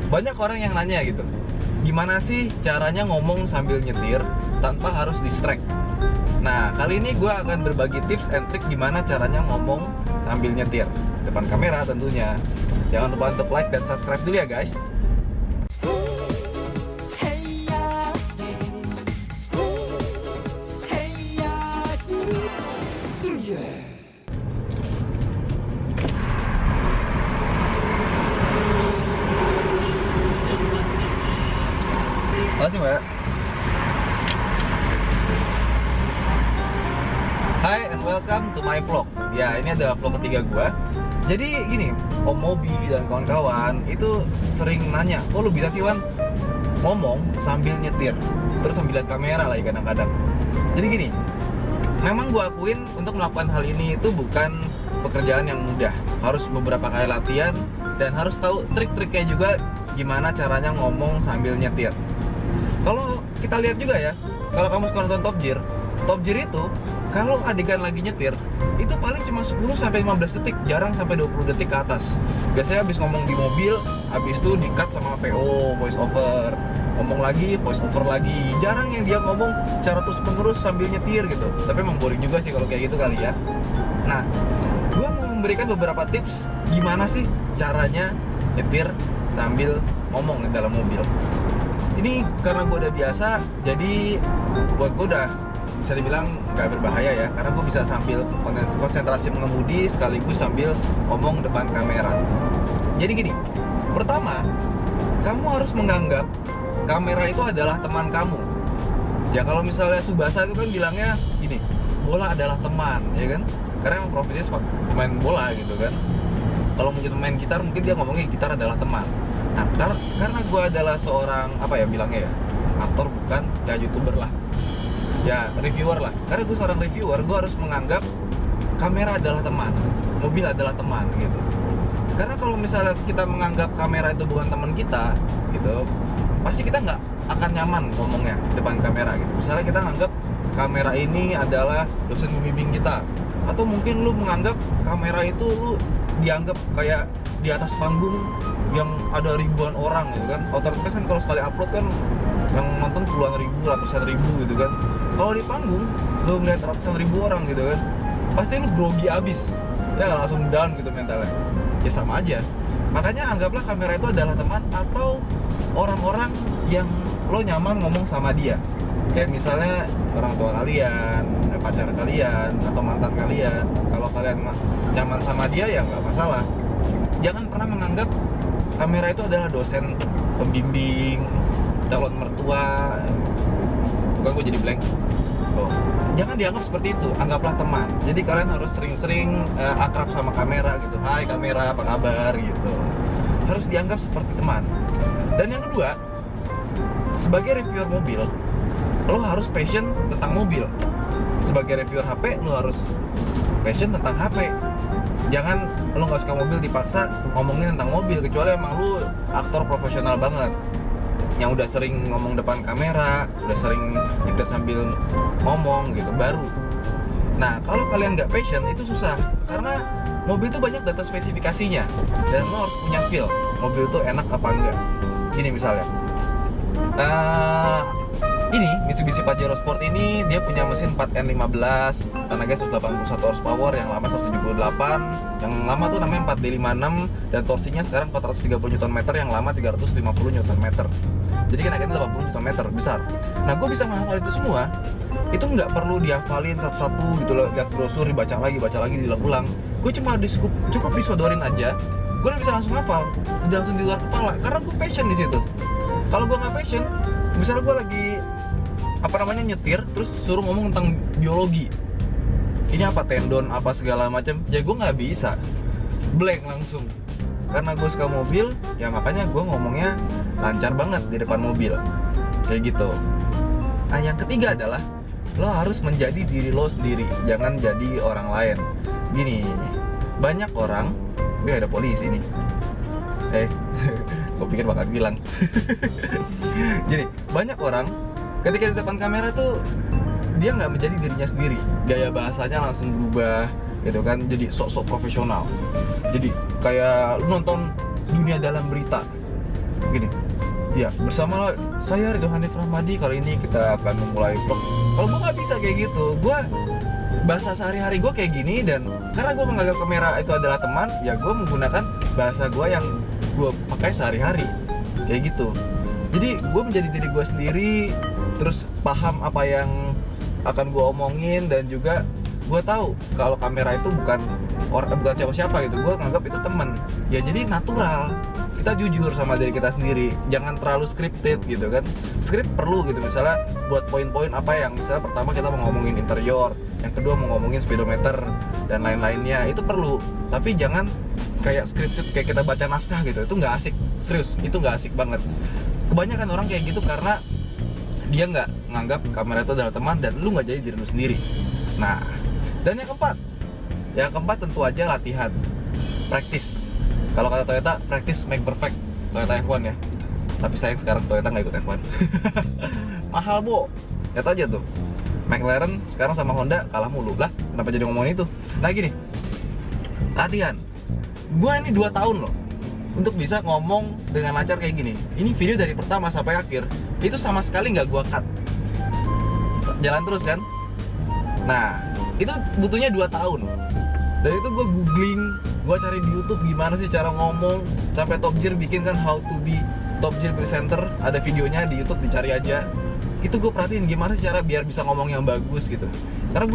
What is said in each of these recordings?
banyak orang yang nanya gitu, gimana sih caranya ngomong sambil nyetir tanpa harus distract. Nah, kali ini gue akan berbagi tips and trick gimana caranya ngomong sambil nyetir depan kamera tentunya. Jangan lupa untuk like dan subscribe dulu ya guys. Makasih mbak. Hai and welcome to my vlog. Ya, ini adalah vlog ketiga gue. Jadi gini, Om Mobi dan kawan-kawan itu sering nanya, kok lu bisa sih Wan ngomong sambil nyetir, terus sambil lihat kamera lagi kadang-kadang. Jadi gini, memang gue akuin untuk melakukan hal ini itu bukan pekerjaan yang mudah. Harus beberapa kali latihan dan harus tahu trik-triknya juga gimana caranya ngomong sambil nyetir. Kalau kita lihat juga ya, kalau kamu suka nonton Top Gear itu kalau adegan lagi nyetir itu paling cuma 10-15 detik, jarang sampai 20 detik ke atas. Biasanya habis ngomong di mobil, habis itu di-cut sama VO, voice over, ngomong lagi, voice over lagi. Jarang yang dia ngomong secara terus-menerus sambil nyetir gitu. Tapi emang boring juga sih kalau kayak gitu kali ya. Nah, gue mau memberikan beberapa tips gimana sih caranya nyetir sambil ngomong di dalam mobil. Ini karena gue udah biasa, jadi buat gue udah bisa dibilang nggak berbahaya ya, karena gue bisa sambil konsentrasi mengemudi sekaligus sambil ngomong depan kamera. Jadi gini, pertama, kamu harus menganggap kamera itu adalah teman kamu. Ya kalau misalnya Subasa itu kan bilangnya gini, bola adalah teman, ya kan? Karena emang profesinya pemain bola gitu kan. Kalau mungkin main gitar, mungkin dia ngomongnya gitar adalah teman. Nah, karena gue adalah seorang, apa ya bilangnya ya, aktor bukan, ya YouTuber lah, ya reviewer lah. Karena gue seorang reviewer, gue harus menganggap kamera adalah teman, mobil adalah teman gitu. Karena kalau misalnya kita menganggap kamera itu bukan teman kita gitu, pasti kita nggak akan nyaman ngomongnya depan kamera gitu. Misalnya kita menganggap kamera ini adalah dosen pembimbing kita, atau mungkin lu menganggap kamera itu lu dianggap kayak di atas panggung yang ada ribuan orang gitu kan. Otomatis kan kalau sekali upload kan yang nonton puluhan ribu, ratusan ribu gitu kan. Kalau di panggung lu ngeliat ratusan ribu orang gitu kan, pasti lu grogi abis ya, langsung down gitu mentalnya. Ya sama aja, makanya anggaplah kamera itu adalah teman atau orang-orang yang lo nyaman ngomong sama dia. Kayak misalnya orang tua kalian, pacar kalian, atau mantan kalian. Kalau kalian nyaman sama dia ya nggak masalah. Jangan pernah menganggap kamera itu adalah dosen pembimbing, calon mertua. Bukan, gue jadi blank. Oh. Jangan dianggap seperti itu, anggaplah teman. Jadi kalian harus sering-sering akrab sama kamera gitu. Hai kamera, apa kabar gitu. Harus dianggap seperti teman. Dan yang kedua, sebagai reviewer mobil, lo harus passion tentang mobil. Sebagai reviewer HP, lo harus passion tentang HP. Jangan lo nggak suka mobil dipaksa ngomongin tentang mobil, kecuali emang lo aktor profesional banget yang udah sering ngomong depan kamera, udah sering nyetir sambil ngomong gitu, baru. Nah, kalau kalian nggak passion itu susah, karena mobil itu banyak data spesifikasinya dan lo harus punya feel mobil itu enak apa enggak. Gini misalnya, ini Mitsubishi Pajero Sport ini dia punya mesin 4N15, tenaga 181 horsepower, yang lama 178, yang lama tuh namanya 4D56, dan torsinya sekarang 430 Nm, yang lama 350 Nm. Jadi kenaikannya 80 Nm, besar. Nah, gue bisa menghafal itu semua. Itu nggak perlu dihafalin satu-satu gitu loh, lihat brosur, dibaca lagi, diulang-ulang. Gue cuma cukup disodorin aja, gue udah bisa langsung hafal, udah langsung di luar kepala, karena gue passion di situ. Kalau gue nggak passion, misalnya gue lagi nyetir, terus suruh ngomong tentang biologi, ini apa tendon, apa segala macam, ya gue nggak bisa, blank langsung. Karena gue suka mobil, ya makanya gue ngomongnya lancar banget di depan mobil, kayak gitu. Nah, yang ketiga adalah lo harus menjadi diri lo sendiri, jangan jadi orang lain. Gini, banyak orang, ada polisi nih. Gue pikir bakal bilang. Jadi banyak orang ketika di depan kamera tuh dia nggak menjadi dirinya sendiri, gaya bahasanya langsung berubah gitu kan, jadi sok-sok profesional. Jadi kayak lu nonton Dunia Dalam Berita, gini, ya bersama saya Ridho Hanif Rahmadi, kali ini kita akan memulai vlog. Kalau gue nggak bisa kayak gitu, gue bahasa sehari-hari gue kayak gini, dan karena gue menganggap kamera itu adalah teman, ya gue menggunakan bahasa gue yang gue pakai sehari-hari kayak gitu. Jadi gue menjadi diri gue sendiri, terus paham apa yang akan gue omongin, dan juga gue tahu kalau kamera itu bukan siapa-siapa gitu. Gue nganggap itu teman. Ya jadi natural. Kita jujur sama diri kita sendiri. Jangan terlalu scripted gitu kan. Script perlu gitu, misalnya buat poin-poin apa yang misalnya pertama kita mau ngomongin interior, yang kedua mau ngomongin speedometer dan lain-lainnya, itu perlu. Tapi jangan kayak scripted kayak kita baca naskah gitu. Itu nggak asik. Serius, itu nggak asik banget. Kebanyakan orang kayak gitu karena dia nggak nganggap kamera itu adalah teman, dan lu nggak jadi diri lu sendiri. Nah, dan yang keempat tentu aja latihan, practice. Kalau kata Toyota, practice make perfect. Toyota F1 ya. Tapi sayang sekarang Toyota nggak ikut F1. Mahal, Bo. Lihat aja tuh, McLaren sekarang sama Honda kalah mulu. Lah, kenapa jadi ngomongin itu? Nah gini, latihan. Gua ini 2 tahun loh untuk bisa ngomong dengan lancar kayak gini. Ini video dari pertama sampai akhir itu sama sekali nggak gua cut, jalan terus kan. Nah itu butuhnya 2 tahun. Dan itu gua googling, gua cari di YouTube gimana sih cara ngomong. Sampai Top Gear bikin kan how to be Top Gear presenter, ada videonya di YouTube, dicari aja. Itu gue perhatiin gimana sih cara biar bisa ngomong yang bagus gitu. Karena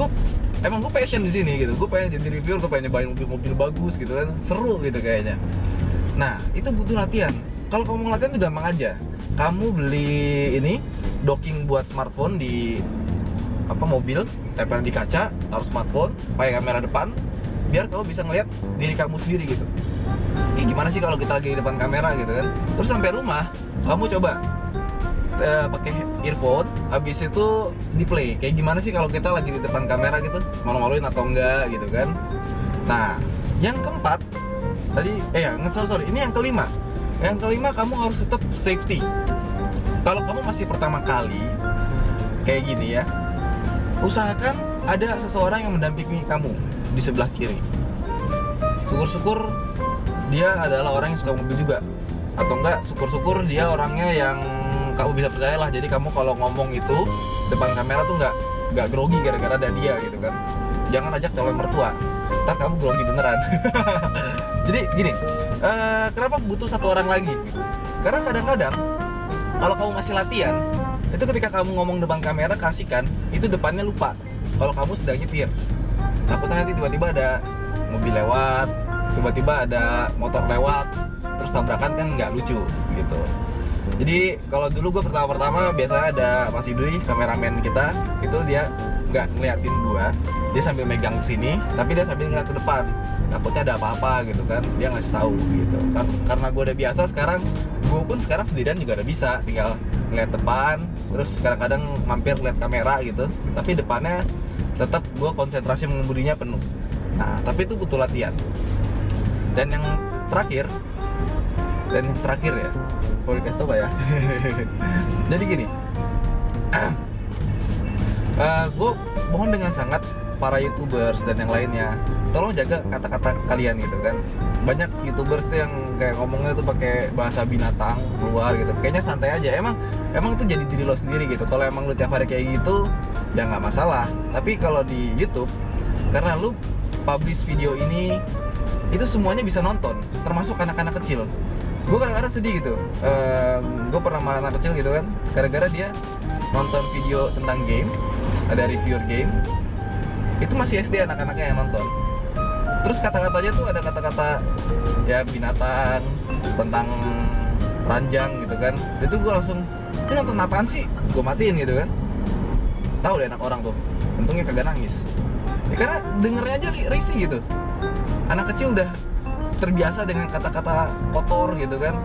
gue passion di sini gitu. Gue pengen jadi reviewer, gue pengen nyobain mobil-mobil bagus gitu kan, seru gitu kayaknya. Nah, itu butuh latihan. Kalau kamu mau latihan itu gampang aja. Kamu beli ini docking buat smartphone di mobil, tempel di kaca, taruh smartphone, pakai kamera depan, biar kamu bisa ngeliat diri kamu sendiri gitu. Gimana sih kalau kita lagi di depan kamera gitu kan. Terus sampai rumah, kamu coba pakai earphone, habis itu di play. Kayak gimana sih kalau kita lagi di depan kamera gitu, malu-maluin atau enggak gitu kan. Nah, yang keempat ini yang kelima. Yang kelima, kamu harus tetap safety. Kalau kamu masih pertama kali kayak gini ya, usahakan ada seseorang yang mendampingi kamu di sebelah kiri. Syukur-syukur dia adalah orang yang suka mobil juga, atau enggak syukur-syukur dia orangnya yang kamu bisa percayalah. Jadi kamu kalau ngomong itu depan kamera tuh nggak grogi gara-gara ada dia gitu kan. Jangan ajak calon mertua, ntar kamu grogi beneran. Jadi gini, kenapa butuh 1 orang lagi gitu? Karena kadang-kadang kalau kamu masih latihan, itu ketika kamu ngomong depan kamera kasihkan, itu depannya lupa kalau kamu sedang nyetir. Takutnya nanti tiba-tiba ada mobil lewat, tiba-tiba ada motor lewat, terus tabrakan, kan nggak lucu gitu. Jadi kalau dulu gue pertama-pertama biasanya ada Mas Idui, kameramen kita, itu dia nggak ngeliatin gue, dia sambil megang ke sini, tapi dia sambil ngeliat ke depan. Takutnya ada apa-apa gitu kan, dia ngasih tahu gitu. Karena gue udah biasa sekarang, gue pun sekarang sendirian juga udah bisa, tinggal ngeliat depan, terus kadang-kadang mampir lihat kamera gitu. Tapi depannya tetap gue konsentrasi mengemudinya penuh. Nah, tapi itu butuh latihan. Dan yang terakhir ya, boleh dikasih tau ya. Jadi gini, gue mohon dengan sangat para YouTubers dan yang lainnya, tolong jaga kata-kata kalian gitu kan. Banyak YouTubers tuh yang kayak ngomongnya tuh pakai bahasa binatang luar gitu. Kayaknya santai aja. Emang itu jadi diri lo sendiri gitu. Kalau emang lu tiap hari kayak gitu, ya nggak masalah. Tapi kalau di YouTube, karena lu publish video ini, itu semuanya bisa nonton, termasuk anak-anak kecil. Gue kadang-kadang sedih gitu. Gue pernah sama anak kecil gitu kan, gara-gara dia nonton video tentang game, ada reviewer game, itu masih SD anak-anaknya yang nonton. Terus kata-katanya tuh ada kata-kata ya binatang, tentang ranjang gitu kan. Itu gue langsung, ini nonton apaan sih? Gue matiin gitu kan. Tahu deh anak orang tuh, untungnya kagak nangis ya, karena dengernya aja risih gitu. Anak kecil udah terbiasa dengan kata-kata kotor gitu kan,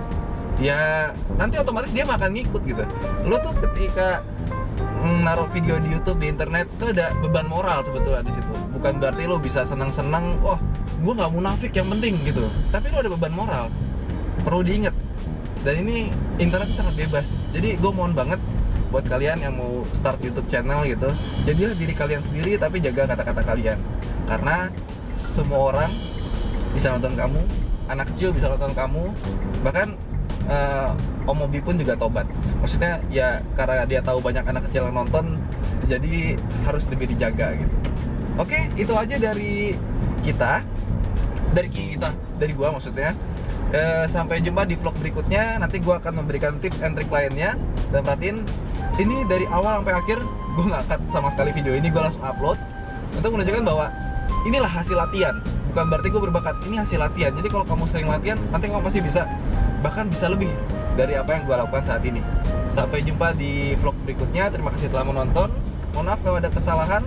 ya nanti otomatis dia makan ngikut gitu. Lo tuh ketika naruh video di YouTube, di internet, itu ada beban moral sebetulnya di situ. Bukan berarti lo bisa senang-senang, wah gue nggak munafik yang penting gitu. Tapi lo ada beban moral, perlu diingat. Dan ini internet sangat bebas. Jadi gue mohon banget buat kalian yang mau start YouTube channel gitu, jadilah diri kalian sendiri tapi jaga kata-kata kalian. Karena semua orang bisa nonton kamu, anak kecil bisa nonton kamu, bahkan Om Mobi pun juga tobat. Maksudnya ya karena dia tahu banyak anak kecil yang nonton, jadi harus lebih dijaga gitu. Oke, itu aja dari kita. Dari gua maksudnya. Sampai jumpa di vlog berikutnya. Nanti gua akan memberikan tips and trick lainnya. Dan perhatiin, ini dari awal sampai akhir gua nggak cut sama sekali video ini, gua langsung upload untuk menunjukkan bahwa inilah hasil latihan. Bukan berarti gue berbakat, ini hasil latihan. Jadi kalau kamu sering latihan, nanti kamu pasti bisa, bahkan bisa lebih dari apa yang gue lakukan saat ini. Sampai jumpa di vlog berikutnya. Terima kasih telah menonton. Mohon maaf kalau ada kesalahan.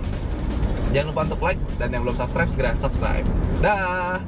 Jangan lupa untuk like, dan yang belum subscribe segera subscribe. Dah.